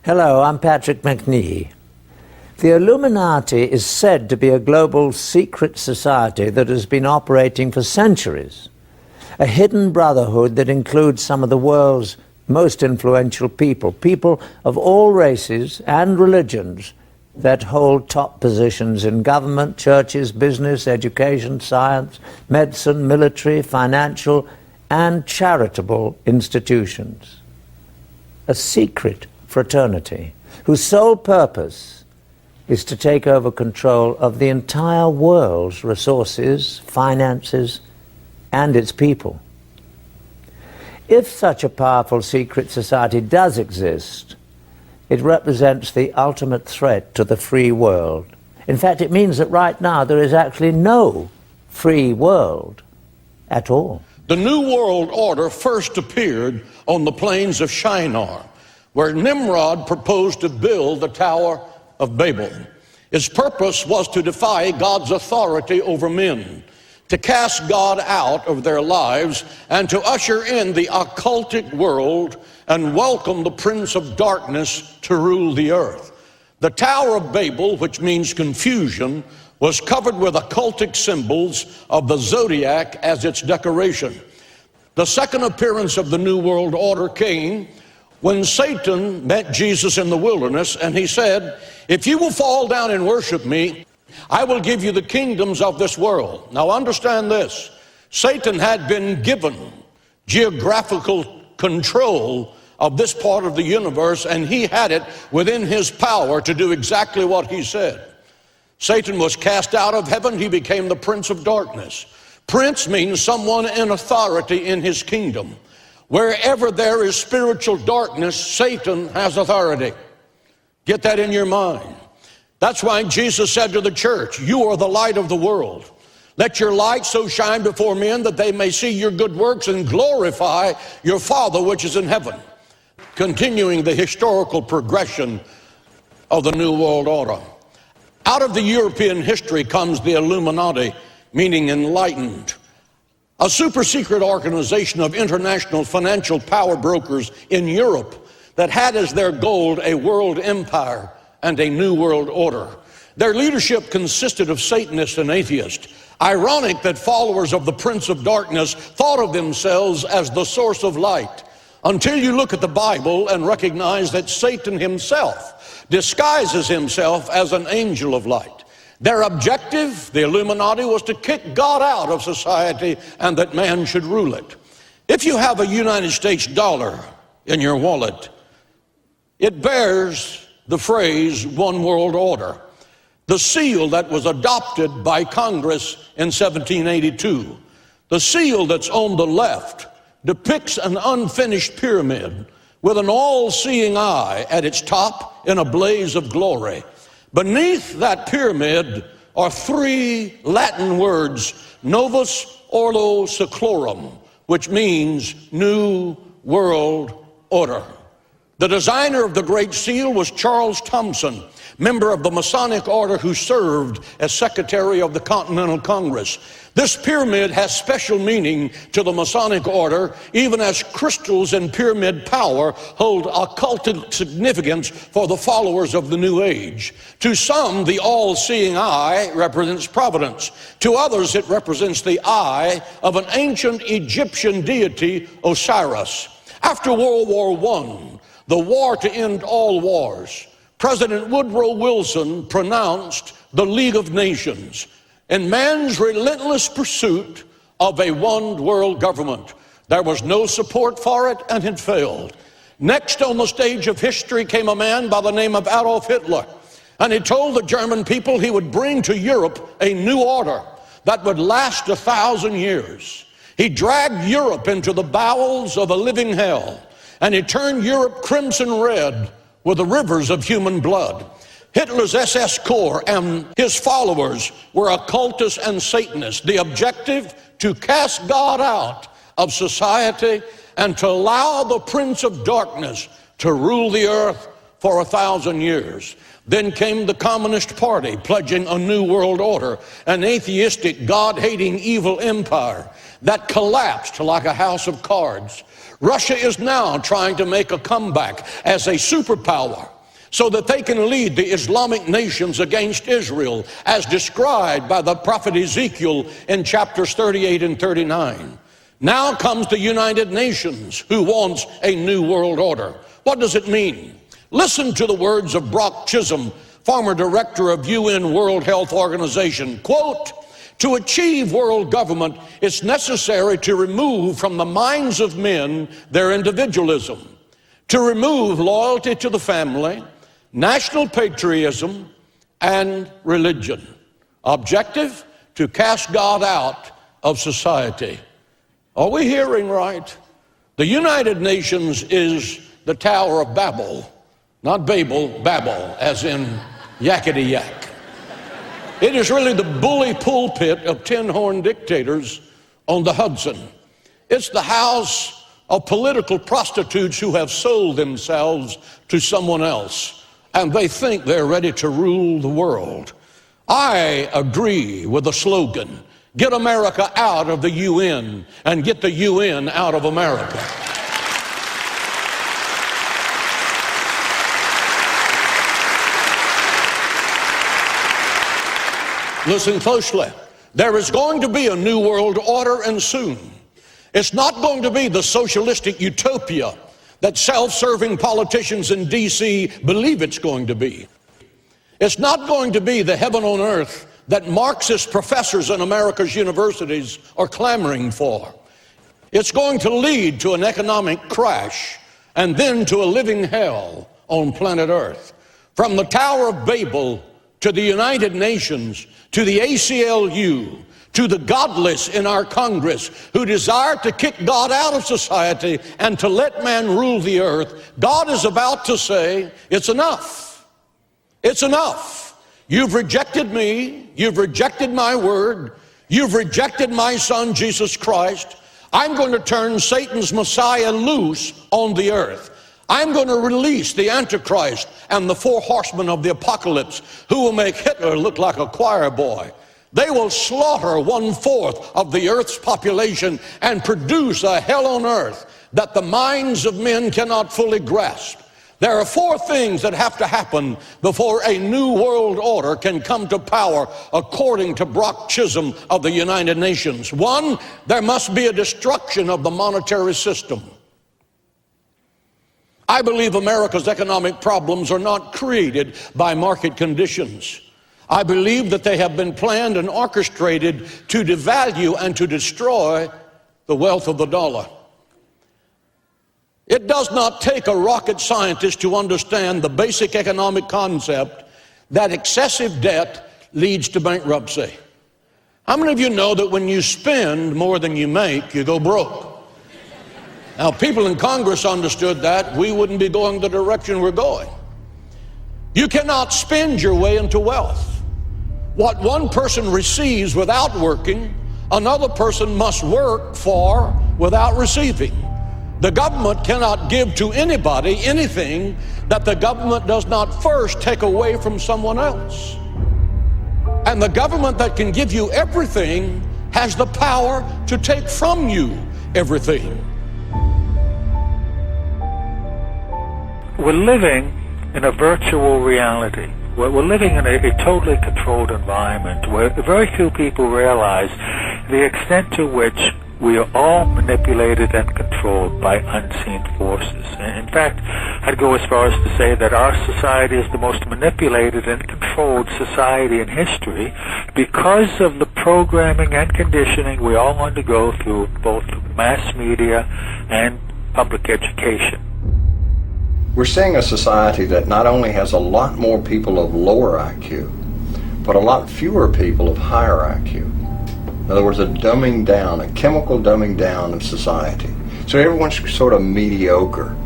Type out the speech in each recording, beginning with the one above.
Hello, I'm Patrick McNee. The Illuminati is said to be a global secret society that has been operating for centuries. A hidden brotherhood that includes some of the world's most influential people, people of all races and religions that hold top positions in government, churches, business, education, science, medicine, military, financial, and charitable institutions. A secret fraternity whose sole purpose is to take over control of the entire world's resources, finances, and its people. If such a powerful secret society does exist, it represents the ultimate threat to the free world. In fact, it means that right now there is actually no free world at all. The New World Order first appeared on the plains of Shinar, where Nimrod proposed to build the Tower of Babel. Its purpose was to defy God's authority over men, to cast God out of their lives, and to usher in the occultic world and welcome the Prince of Darkness to rule the earth. The Tower of Babel, which means confusion, was covered with occultic symbols of the zodiac as its decoration. The second appearance of the New World Order came when Satan met Jesus in the wilderness, and he said, "If you will fall down and worship me, I will give you the kingdoms of this world." Now understand this, Satan had been given geographical control of this part of the universe, and he had it within his power to do exactly what he said. Satan was cast out of heaven. He became the Prince of Darkness. Prince means someone in authority in his kingdom. Wherever there is spiritual darkness, Satan has authority. Get that in your mind. That's why Jesus said to the church, "You are the light of the world. Let your light so shine before men that they may see your good works and glorify your Father which is in heaven." Continuing the historical progression of the New World Order. Out of the European history comes the Illuminati, meaning enlightened. A super secret organization of international financial power brokers in Europe that had as their goal a world empire and a new world order. Their leadership consisted of Satanists and atheists. Ironic that followers of the Prince of Darkness thought of themselves as the source of light, until you look at the Bible and recognize that Satan himself disguises himself as an angel of light. Their objective, the Illuminati, was to kick God out of society and that man should rule it. If you have a United States dollar in your wallet, it bears the phrase "One World Order," the seal that was adopted by Congress in 1782. The seal that's on the left depicts an unfinished pyramid with an all-seeing eye at its top in a blaze of glory. Beneath that pyramid are three Latin words, Novus Ordo Seclorum, which means New World Order. The designer of the Great Seal was Charles Thomson, member of the Masonic Order who served as Secretary of the Continental Congress. This pyramid has special meaning to the Masonic Order, even as crystals and pyramid power hold occultic significance for the followers of the New Age. To some, the all-seeing eye represents providence. To others, it represents the eye of an ancient Egyptian deity, Osiris. After World War I, the war to end all wars, President Woodrow Wilson pronounced the League of Nations in man's relentless pursuit of a one-world government. There was no support for it, and it failed. Next on the stage of history came a man by the name of Adolf Hitler, and he told the German people he would bring to Europe a new order that would last 1,000 years. He dragged Europe into the bowels of a living hell, and he turned Europe crimson red with the rivers of human blood. Hitler's SS Corps and his followers were occultists and Satanists. The objective, to cast God out of society and to allow the Prince of Darkness to rule the earth for 1,000 years. Then came the Communist Party, pledging a new world order, an atheistic, God-hating, evil empire that collapsed like a house of cards. Russia is now trying to make a comeback as a superpower. so that they can lead the Islamic nations against Israel, as described by the prophet Ezekiel in chapters 38 and 39. Now comes the United Nations, who wants a new world order. What does it mean? Listen to the words of Brock Chisholm, former director of UN World Health Organization. Quote, "To achieve world government, it's necessary to remove from the minds of men their individualism, to remove loyalty to the family, national patriotism, and religion. Objective, to cast God out of society." Are we hearing right? The United Nations is the Tower of Babel, not Babel, Babel, as in yakety yak. It is really the bully pulpit of tin-horn dictators on the Hudson. It's the house of political prostitutes who have sold themselves to someone else, and they think they're ready to rule the world. I agree with the slogan, "Get America out of the UN and get the UN out of America." Listen closely. There is going to be a new world order, and soon. It's not going to be the socialistic utopia that self-serving politicians in D.C. believe it's going to be. It's not going to be the heaven on earth that Marxist professors in America's universities are clamoring for. It's going to lead to an economic crash and then to a living hell on planet Earth. From the Tower of Babel to the United Nations, to the ACLU, to the godless in our Congress who desire to kick God out of society and to let man rule the earth, God is about to say, it's enough. It's enough. You've rejected me. You've rejected my word. You've rejected my son, Jesus Christ. I'm going to turn Satan's Messiah loose on the earth. I'm going to release the Antichrist and the four horsemen of the apocalypse who will make Hitler look like a choir boy. They will slaughter 1/4 of the earth's population and produce a hell on earth that the minds of men cannot fully grasp. There are 4 things that have to happen before a new world order can come to power, according to Brock Chisholm of the United Nations. 1, there must be a destruction of the monetary system. I believe America's economic problems are not created by market conditions. I believe that they have been planned and orchestrated to devalue and to destroy the wealth of the dollar. It does not take a rocket scientist to understand the basic economic concept that excessive debt leads to bankruptcy. How many of you know that when you spend more than you make, you go broke? Now, people in Congress understood that, we wouldn't be going the direction we're going. You cannot spend your way into wealth. What one person receives without working, another person must work for without receiving. The government cannot give to anybody anything that the government does not first take away from someone else. And the government that can give you everything has the power to take from you everything. We're living in a virtual reality. We're living in a totally controlled environment where very few people realize the extent to which we are all manipulated and controlled by unseen forces. In fact, I'd go as far as to say that our society is the most manipulated and controlled society in history because of the programming and conditioning we all undergo through both mass media and public education. We're seeing a society that not only has a lot more people of lower IQ, but a lot fewer people of higher IQ. In other words, a dumbing down, a chemical dumbing down of society. So everyone's sort of mediocre.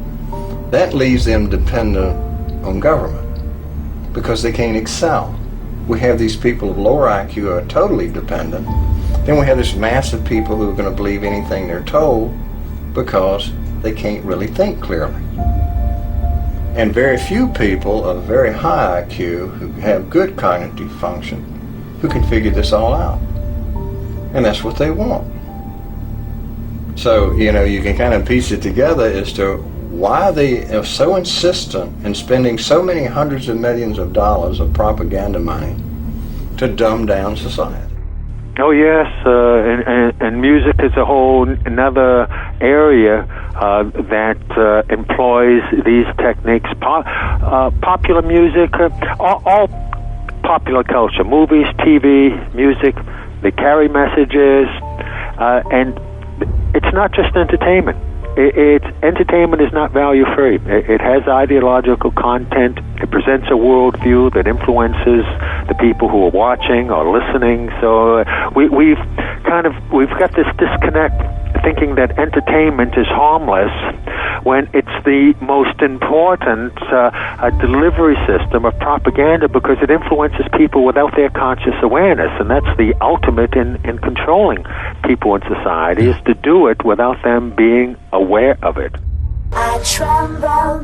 That leaves them dependent on government because they can't excel. We have these people of lower IQ who are totally dependent. Then we have this mass of people who are going to believe anything they're told because they can't really think clearly. And very few people of very high IQ who have good cognitive function who can figure this all out. And that's what they want. So, you can kind of piece it together as to why are they so insistent in spending so many hundreds of millions of dollars of propaganda money to dumb down society? Oh yes, and music is a whole another area that employs these techniques. Popular music, all popular culture, movies, TV, music, they carry messages, and it's not just entertainment. Entertainment is not value-free. It has ideological content. It presents a worldview that influences the people who are watching or listening. So we've got this disconnect, thinking that entertainment is harmless when it's the most important delivery system of propaganda, because it influences people without their conscious awareness, and that's the ultimate in controlling people in society, is to do it without them being aware of it. I tremble.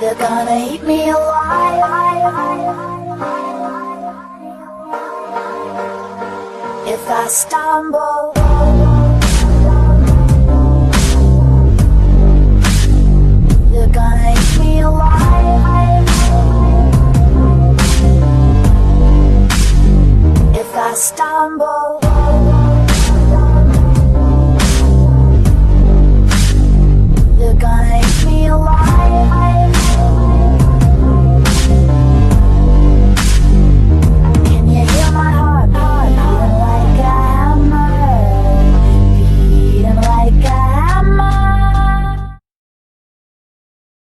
They're gonna eat me alive if I stumble.